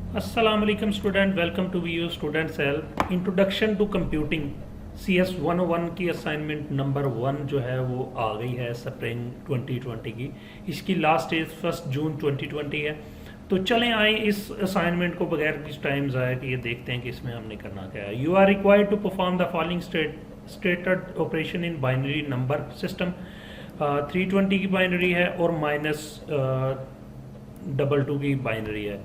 अस्सलाम वालेकुम student, welcome to VU student cell. Introduction to computing CS 101 की assignment number 1 जो है वो आ गई है स्प्रिंग 2020 की। इसकी लास्ट डेट 1 जून 2020 है। तो चलें आए इस असाइनमेंट को बगैर किस टाइम ज़ाया कि ये देखते हैं कि इसमें हमने करना क्या है। You are required to perform the following stated operation in binary number system. 320 की बाइनरी है और -22 की बाइनरी है।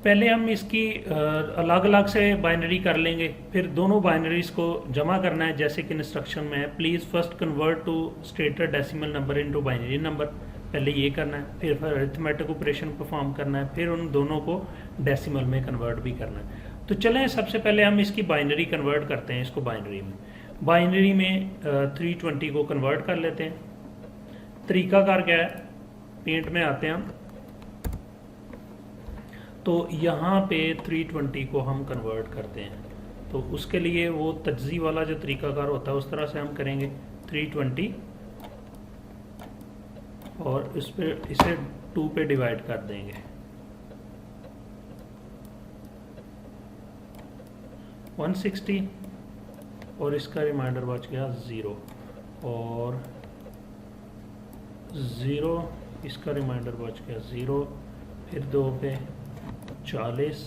पहले हम इसकी अलग अलग से बाइनरी कर लेंगे, फिर दोनों बाइनरीज को जमा करना है जैसे कि इंस्ट्रक्शन में है। Please first convert to stated decimal number into binary number. पहले ये करना है, फिर अरिथमेटिक ऑपरेशन परफॉर्म करना है, फिर उन दोनों को डेसिमल में कन्वर्ट भी करना है। तो चलें सबसे पहले हम इसकी बाइनरी कन्वर्ट करते हैं। इसको बाइनरी में 320 को कन्वर्ट कर लेते हैं। तरीकाकार क्या है, पेंट में आते हैं हम, तो यहाँ पे 320 को हम कन्वर्ट करते हैं। तो उसके लिए वो तज्जी वाला जो तरीकाकार होता है उस तरह से हम करेंगे। 320 और इस पे इसे 2 पे डिवाइड कर देंगे। – 160 और इसका रिमाइंडर बच गया 0 और 0, इसका रिमाइंडर बच गया 0, फिर 2 पे 40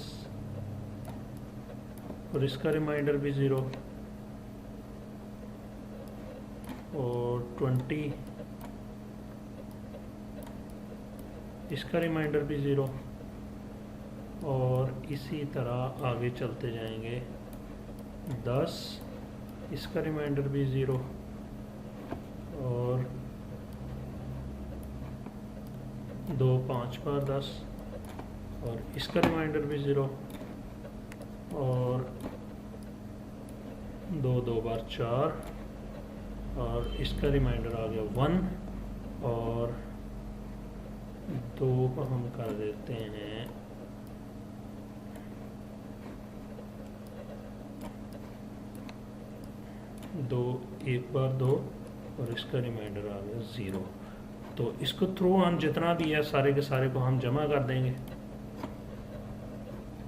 और इसका रिमाइंडर भी 0 और 20, इसका रिमाइंडर भी 0 और इसी तरह आगे चलते जाएंगे। 10, इसका रिमाइंडर भी 0 और 2 5 बार 10 और इसका रिमाइंडर भी 0 और 2 2 बार 4 और इसका रिमाइंडर आ गया 1 और 2 को हम कर देते हैं 2, 1 बार 2 और इसका रिमाइंडर आ गया 0। तो इसको थ्रू हम जितना भी है सारे के सारे को हम जमा कर देंगे।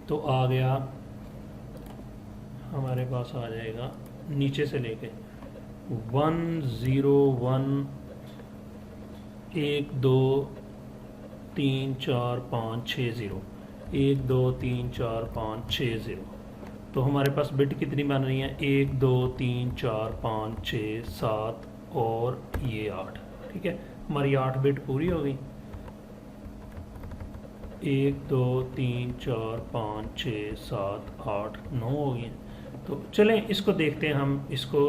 तो आ गया, हमारे पास आ जाएगा नीचे से लेके 1 0 1 1 2 3 4 5 6 0 1 2 3 4 5 6 0। तो हमारे पास बिट कितनी बन रही है? 1 2 3 4 5 6 7 और ये 8। ठीक है, हमारी 8 बिट पूरी हो गई। 1 2 3 4 5 6 7 8 9 हो गई। तो चलें इसको देखते हैं हम इसको।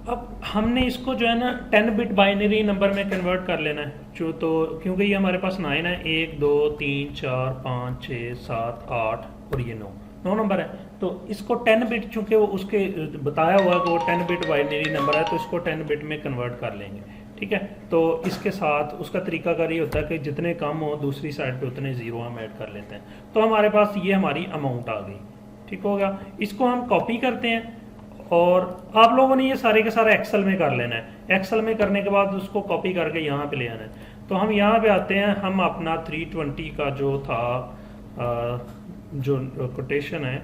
अब हमने इसको जो है ना 10 बिट बाइनरी नंबर में कन्वर्ट कर लेना है जो, तो क्योंकि ये हमारे पास 9 है। 1 2 3 4 5 6 7 8 और ये 9 नंबर है। तो इसको 10 बिट, चूँकि वो उसके बताया हुआ कि वो 10 बिट बाइनरी नंबर है, तो इसको 10 बिट में कन्वर्ट कर लेंगे। ठीक है, तो इसके साथ उसका तरीकाकार ये होता है कि जितने कम हो दूसरी साइड पे उतने ज़ीरो हम ऐड कर लेते हैं। तो हमारे पास ये हमारी अमाउंट आ गई। ठीक हो गया, इसको हम कॉपी करते हैं और आप लोगों ने ये सारे के सारे एक्सेल में कर लेना है। एक्सेल में करने के बाद उसको कॉपी करके यहाँ पे ले आना है। तो हम यहाँ पे आते हैं, हम अपना 320 का जो था जो कोटेशन है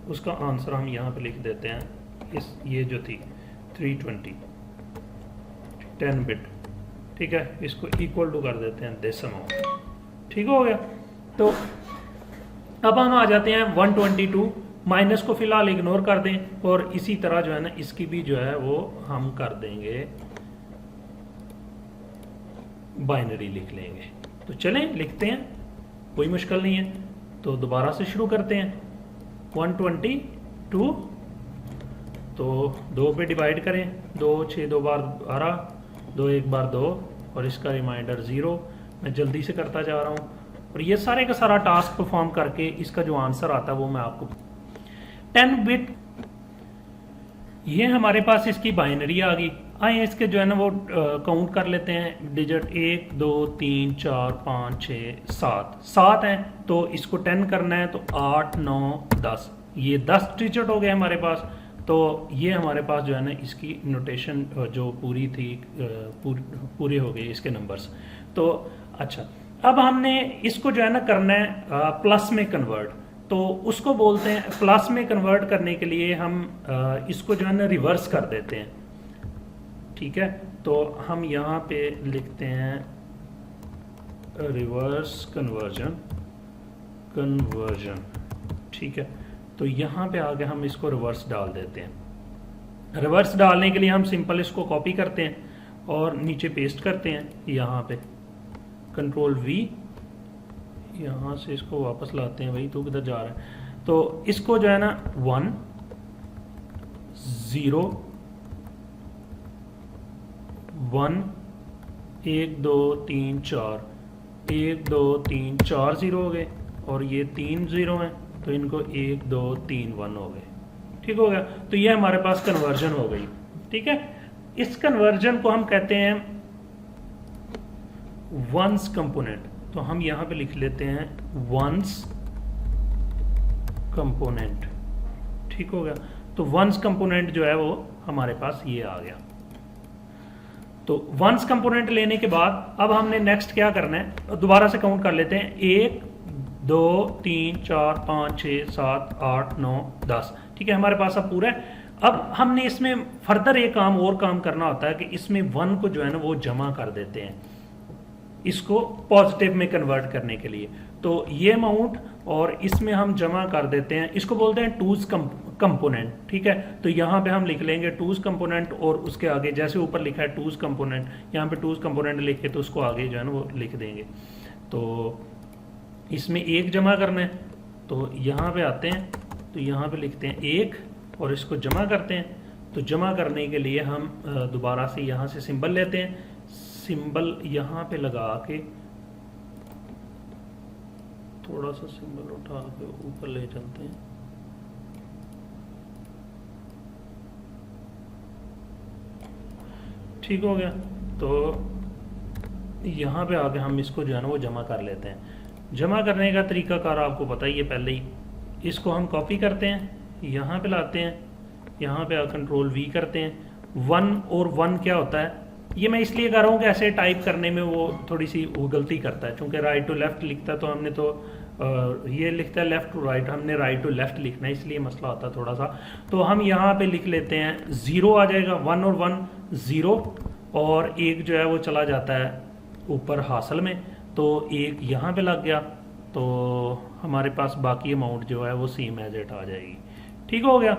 उसका आंसर हम यहाँ पे लिख देते हैं। ये जो थी 320 10 बिट, ठीक है, इसको इक्वल टू कर देते हैं दिस अमाउंट। ठीक हो गया। तो अब हम आ जाते हैं 122, माइनस को फिलहाल इग्नोर कर दें और इसी तरह जो है ना इसकी भी जो है वो हम कर देंगे, बाइनरी लिख लेंगे। तो चलें लिखते हैं, कोई मुश्किल नहीं है। तो दोबारा से शुरू करते हैं। 122, तो 2 पे डिवाइड करें, 2 6 2 बार 12, 2 1 बार 2 और इसका रिमाइंडर 0। मैं जल्दी से करता जा रहा हूँ और ये सारे का सारा टास्क परफॉर्म करके इसका जो आंसर आता है वो मैं आपको 10 बिट, ये हमारे पास इसकी बाइनरी आ गई। आए इसके जो है ना वो काउंट कर लेते हैं डिजिट। 1 2 3 4 5 6 7 हैं, तो इसको 10 करना है तो 8 9 10, ये 10 डिजिट हो गए हमारे पास। तो ये हमारे पास जो है ना इसकी नोटेशन जो पूरी थी पूरे हो गए इसके नंबर्स। तो अच्छा, अब हमने इसको जो है ना करना है प्लस में कन्वर्ट, तो उसको बोलते हैं प्लस में कन्वर्ट करने के लिए हम इसको जो है ना रिवर्स कर देते हैं। ठीक है, तो हम यहाँ पे लिखते हैं रिवर्स कन्वर्जन। ठीक है, तो यहाँ पे आगे हम इसको रिवर्स डाल देते हैं। रिवर्स डालने के लिए हम सिंपल इसको कॉपी करते हैं और नीचे पेस्ट करते हैं, यहाँ पे कंट्रोल V, यहाँ से इसको वापस लाते हैं। भाई तू किधर जा रहा है? तो इसको जो है ना 1 0 1 1 2 3 4 1 2 3 4 0 हो गए और ये 3 0 हैं, तो इनको 1 2 3 1 हो गए। ठीक हो गया, तो ये हमारे पास कन्वर्जन हो गई। ठीक है, इस कन्वर्जन को हम कहते हैं वंस कंपोनेंट। तो हम यहां पे लिख लेते हैं वंस कंपोनेंट। ठीक हो गया, तो वंस कंपोनेंट जो है वो हमारे पास ये आ गया। तो वंस कंपोनेंट लेने के बाद अब हमने नेक्स्ट क्या करना है, दोबारा से काउंट कर लेते हैं 1 2 3 4 5 6 7 8 9 10। ठीक है, हमारे पास अब पूरा है। अब हमने इसमें फर्दर एक काम और काम करना होता है कि इसमें 1 को जो है ना वो जमा कर देते हैं, इसको पॉजिटिव में कन्वर्ट करने के लिए। तो ये अमाउंट और इसमें हम जमा कर देते हैं, इसको बोलते हैं टूज कंपोनेंट। ठीक है, तो यहाँ पे हम लिख लेंगे टूज कंपोनेंट और उसके आगे जैसे ऊपर लिखा है टूज कंपोनेंट, यहाँ पे टूज कंपोनेंट लिख के तो उसको आगे जो है ना वो लिख देंगे। तो इसमें 1 जमा करना है, तो यहाँ पे आते हैं, तो यहाँ पे लिखते हैं 1 और इसको जमा करते हैं। तो जमा करने के लिए हम दोबारा से यहाँ से सिंबल लेते हैं, सिंबल यहाँ पे लगा के थोड़ा सा सिंबल उठा के ऊपर ले चलते हैं। ठीक हो गया, तो यहाँ पे आके हम इसको जो है ना वो जमा कर लेते हैं। जमा करने का तरीकाकार आपको पता ही है पहले ही। इसको हम कॉपी करते हैं, यहाँ पे लाते हैं, यहाँ पे कंट्रोल V करते हैं। 1 और 1 क्या होता है, ये मैं इसलिए कर रहा हूँ कि ऐसे टाइप करने में वो थोड़ी सी वो गलती करता है, क्योंकि राइट टू लेफ्ट लिखता है तो हमने तो ये लिखता है लेफ्ट टू राइट, हमने राइट टू लेफ्ट लिखना है, इसलिए मसला आता है थोड़ा सा। तो हम यहाँ पे लिख लेते हैं 0 आ जाएगा, 1 और 1 0 और 1 जो है वो चला जाता है ऊपर हासिल में, तो 1 यहाँ पे लग गया, तो हमारे पास बाकी अमाउंट जो है वो सेम एज इट आ जाएगी। ठीक हो गया,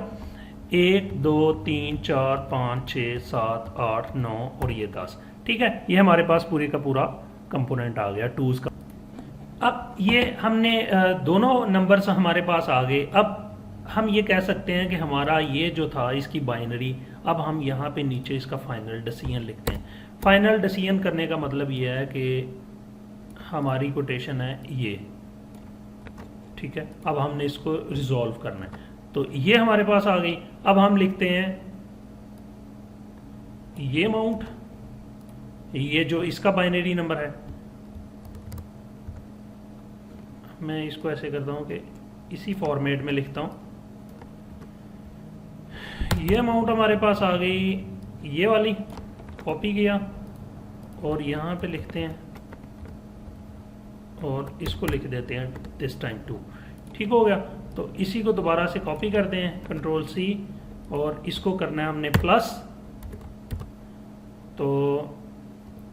1 2 3 4 5 6 7 8 9 और ये 10। ठीक है, ये हमारे पास पूरे का पूरा कंपोनेंट आ गया टूज का। अब ये हमने दोनों नंबर्स हमारे पास आ गए। अब हम ये कह सकते हैं कि हमारा ये जो था इसकी बाइनरी, अब हम यहाँ पे नीचे इसका फाइनल डिसीजन लिखते हैं। फाइनल डिसीजन करने का मतलब ये है कि हमारी कोटेशन है ये। ठीक है, अब हमने इसको रिजॉल्व करना है, तो ये हमारे पास आ गई। अब हम लिखते हैं ये अमाउंट, ये जो इसका बाइनरी नंबर है, मैं इसको ऐसे करता हूं कि इसी फॉर्मेट में लिखता हूं। ये अमाउंट हमारे पास आ गई, ये वाली कॉपी किया और यहाँ पे लिखते हैं और इसको लिख देते हैं दिस टाइम 2। ठीक हो गया, तो इसी को दोबारा से कॉपी करते हैं कंट्रोल C और इसको करना है हमने प्लस, तो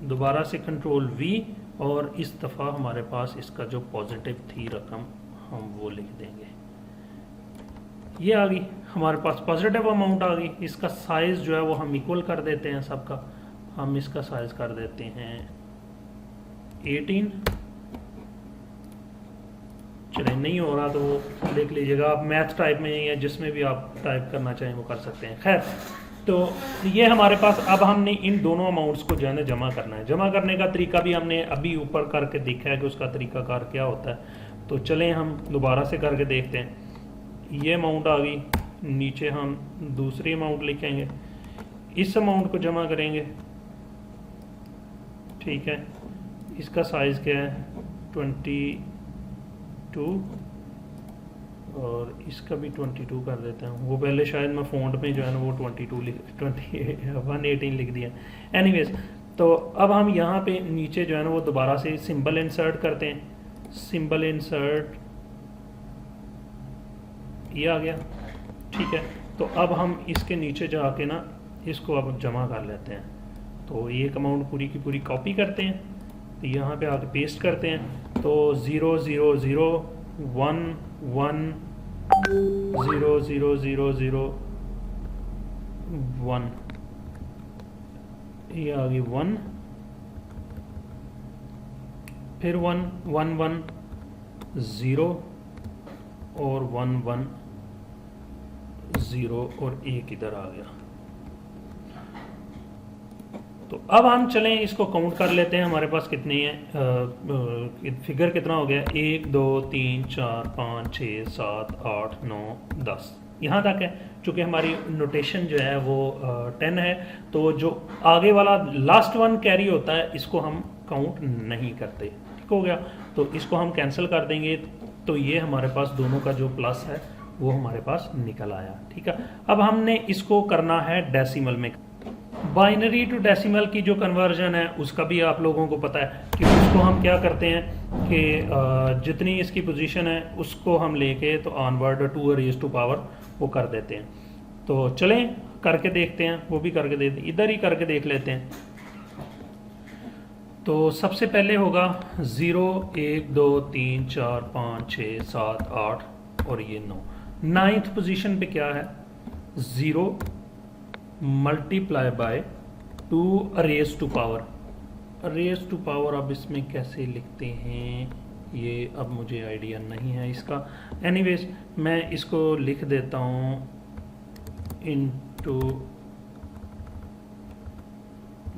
दोबारा से कंट्रोल V और इस दफ़ा हमारे पास इसका जो पॉजिटिव थी रकम हम वो लिख देंगे। ये आ गई हमारे पास पॉजिटिव अमाउंट आ गई। इसका साइज़ जो है वो हम इक्वल कर देते हैं सबका, हम इसका साइज़ कर देते हैं 18। चलिए नहीं हो रहा तो वो देख लीजिएगा, आप मैथ टाइप में या जिसमें भी आप टाइप करना चाहें वो कर सकते हैं। खैर, तो ये हमारे पास, अब हमने इन दोनों अमाउंट्स को जो है ना जमा करना है। जमा करने का तरीका भी हमने अभी ऊपर करके देखा है कि उसका तरीकाकार क्या होता है, तो चलें हम दोबारा से करके देखते हैं। ये अमाउंट आ गई, नीचे हम दूसरी अमाउंट लिखेंगे, इस अमाउंट को जमा करेंगे। ठीक है, इसका साइज़ क्या है 22 और इसका भी 22 कर देते हैं। वो पहले शायद मैं फ़ॉन्ट में जो है ना वो 118 लिख दिया। एनीवेज, तो अब हम यहाँ पे नीचे जो है ना वो दोबारा से सिंबल इंसर्ट करते हैं, सिंबल इंसर्ट, ये आ गया, ठीक है। तो अब हम इसके नीचे जाके ना इसको अब जमा कर लेते हैं। तो एक अमाउंट पूरी की पूरी कॉपी करते हैं, तो यहाँ पे आके पेस्ट करते हैं। तो 0 0 0 1 1 0 0 0 0 1, ये आ गई 1, फिर 1 1 1 0 और 1 1 0 और एक इधर आ गया। तो अब हम चलें इसको काउंट कर लेते हैं, हमारे पास कितनी है, फिगर कितना हो गया, 1 2 3 4 5 6 7 8 9 10, यहाँ तक है। चूँकि हमारी नोटेशन जो है वो 10 है, तो जो आगे वाला लास्ट वन कैरी होता है इसको हम काउंट नहीं करते, ठीक हो गया। तो इसको हम कैंसिल कर देंगे, तो ये हमारे पास दोनों का जो प्लस है वो हमारे पास निकल आया, ठीक है। अब हमने इसको करना है डेसिमल में। बाइनरी टू डेसिमल की जो कन्वर्जन है उसका भी आप लोगों को पता है कि उसको हम क्या करते हैं कि जितनी इसकी पोजीशन है उसको हम लेके तो ऑनवर्ड 2 रेज़ टू पावर वो कर देते हैं। तो चलें करके देखते हैं, वो भी करके देते हैं, इधर ही करके देख लेते हैं। तो सबसे पहले होगा 0 1 2 3 4 5 6 7 8 और ये 9। नाइन्थ पोजीशन पे क्या है, 0 multiply by 2 raise to power. Raise to power अब इसमें कैसे लिखते हैं ये अब मुझे आइडिया नहीं है इसका। एनीवेज मैं इसको लिख देता हूँ इनटू,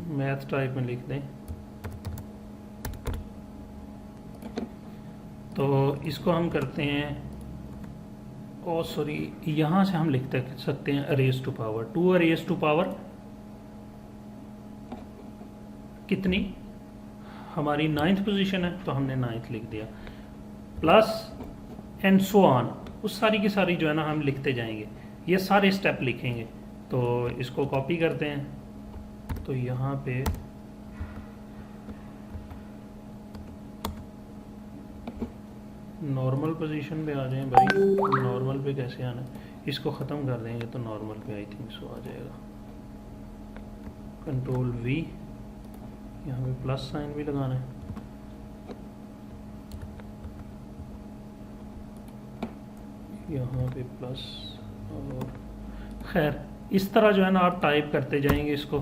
मैथ टाइप में लिख दें। तो इसको हम करते हैं, ओ सॉरी, यहाँ से हम लिख सकते हैं raise to power 2 raise to power कितनी, हमारी 9th पोजीशन है तो हमने 9th लिख दिया, प्लस एंड सो ऑन, उस सारी की सारी जो है ना हम लिखते जाएंगे, ये सारे स्टेप लिखेंगे। तो इसको कॉपी करते हैं, तो यहाँ पे नॉर्मल पोजीशन पे आ जाएं भाई। नॉर्मल पे कैसे आना है, इसको ख़त्म कर देंगे तो नॉर्मल पे आई थिंक सो आ जाएगा। कंट्रोल V, यहाँ पे प्लस साइन भी लगाना है, यहाँ पे प्लस, और खैर इस तरह जो है ना आप टाइप करते जाएंगे इसको।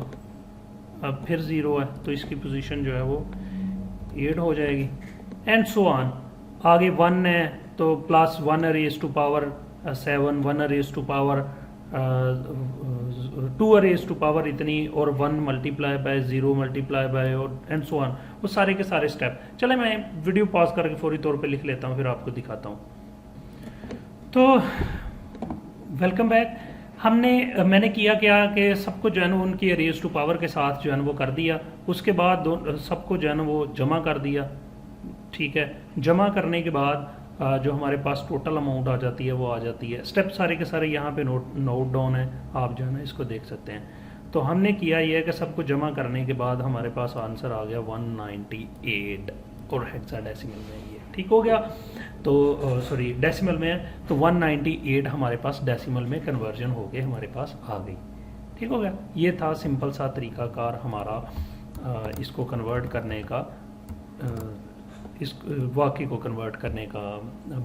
अब फिर 0 है तो इसकी पोजीशन जो है वो 8 हो जाएगी, एंड सो ऑन। आगे 1 है तो plus 1 raise to power 7, 1 raise to power 2 raise to power इतनी, और 1 मल्टीप्लाई बाय 0 मल्टीप्लाई बाय, और एंड सो ऑन, वो सारे के सारे स्टेप। चले मैं वीडियो पॉज करके फौरी तौर पे लिख लेता हूँ, फिर आपको दिखाता हूँ। तो वेलकम बैक। मैंने किया क्या कि सबको जो है ना उनकी रेज़ टू पावर के साथ जो है ना वो कर दिया, उसके बाद सबको जो है ना वो जमा कर दिया, ठीक है। जमा करने के बाद जो हमारे पास टोटल अमाउंट आ जाती है वो आ जाती है। स्टेप सारे के सारे यहाँ पे नोट डाउन है, आप जो है ना इसको देख सकते हैं। तो हमने किया ये है कि सबको जमा करने के बाद हमारे पास आंसर आ गया 198, और हेक्साडेसिमल में ये ठीक हो गया। तो सॉरी डेसिमल में है, तो 198 हमारे पास डेसिमल में कन्वर्जन हो के हमारे पास आ गई, ठीक हो गया। ये था सिंपल सा तरीकाकार हमारा इसको कन्वर्ट करने का, इस वाक्य को कन्वर्ट करने का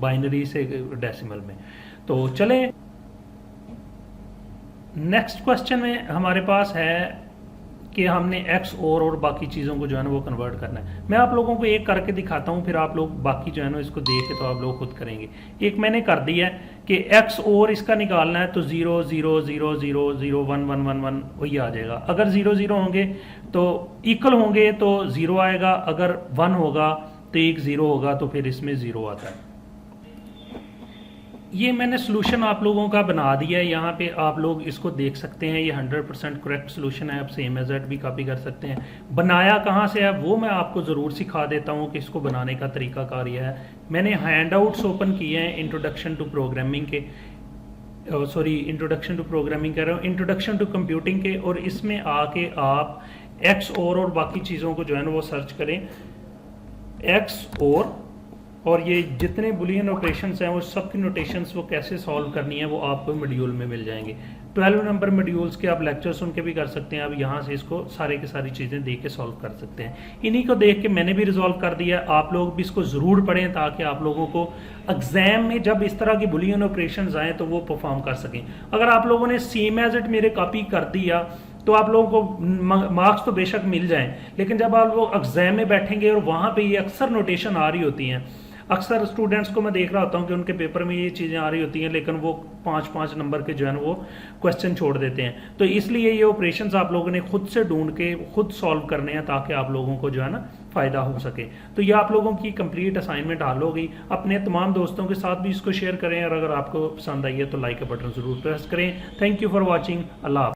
बाइनरी से डेसिमल में। तो चलें नेक्स्ट क्वेश्चन में हमारे पास है कि हमने एक्स और बाकी चीज़ों को जो है ना वो कन्वर्ट करना है। मैं आप लोगों को एक करके दिखाता हूँ, फिर आप लोग बाकी जो है ना इसको देख के तो आप लोग खुद करेंगे। एक मैंने कर दिया है कि एक्स और इसका निकालना है, तो 0 0 0 0 0 1 1 1 1 वही आ जाएगा। अगर 0 0 होंगे तो इक्वल होंगे तो 0 आएगा, अगर 1 होगा तो एक 0 होगा, तो फिर इसमें 0 आता है। ये मैंने सोल्यूशन आप लोगों का बना दिया है, यहाँ पे आप लोग इसको देख सकते हैं। ये 100% करेक्ट सोल्यूशन है, आप सेम एज इट भी कॉपी कर सकते हैं। बनाया कहाँ से है वो मैं आपको ज़रूर सिखा देता हूँ कि इसको बनाने का तरीकाकार यह है। मैंने हैंडआउट्स ओपन किए हैं इंट्रोडक्शन टू प्रोग्रामिंग के, इंट्रोडक्शन टू प्रोग्रामिंग कह रहा हूँ, इंट्रोडक्शन टू कंप्यूटिंग के, और इसमें आके आप एक्स और बाकी चीज़ों को जो है ना वो सर्च करें, एक्स और ये जितने बुलियन ऑपरेशंस हैं वो सब की नोटेशंस वो कैसे सॉल्व करनी है वो आपको मॉड्यूल में मिल जाएंगे। 12 नंबर मॉड्यूल्स के आप लेक्चर सुन के भी कर सकते हैं, आप यहाँ से इसको सारे की सारी चीज़ें देख के सॉल्व कर सकते हैं। इन्हीं को देख के मैंने भी रिजॉल्व कर दिया, आप लोग भी इसको ज़रूर पढ़ें ताकि आप लोगों को एग्जाम में जब इस तरह की बुलियन ऑपरेशंस आएँ तो वो परफॉर्म कर सकें। अगर आप लोगों ने सेम एज इट मेरे कॉपी कर दिया तो आप लोगों को मार्क्स तो बेशक मिल जाएं, लेकिन जब आप लोग एग्जाम में बैठेंगे और वहाँ पे ये अक्सर नोटेशन आ रही होती हैं, अक्सर स्टूडेंट्स को मैं देख रहा होता हूँ कि उनके पेपर में ये चीज़ें आ रही होती हैं लेकिन वो 5-5 नंबर के जो है ना वो क्वेश्चन छोड़ देते हैं। तो इसलिए ये ऑपरेशंस आप लोगों ने खुद से ढूंढ के खुद सॉल्व करने हैं ताकि आप लोगों को जो है ना फ़ायदा हो सके। तो ये आप लोगों की कंप्लीट असाइनमेंट हल हो गई। अपने तमाम दोस्तों के साथ भी इसको शेयर करें और अगर आपको पसंद आई है तो लाइक का बटन ज़रूर प्रेस करें। Thank you for watching. Allah.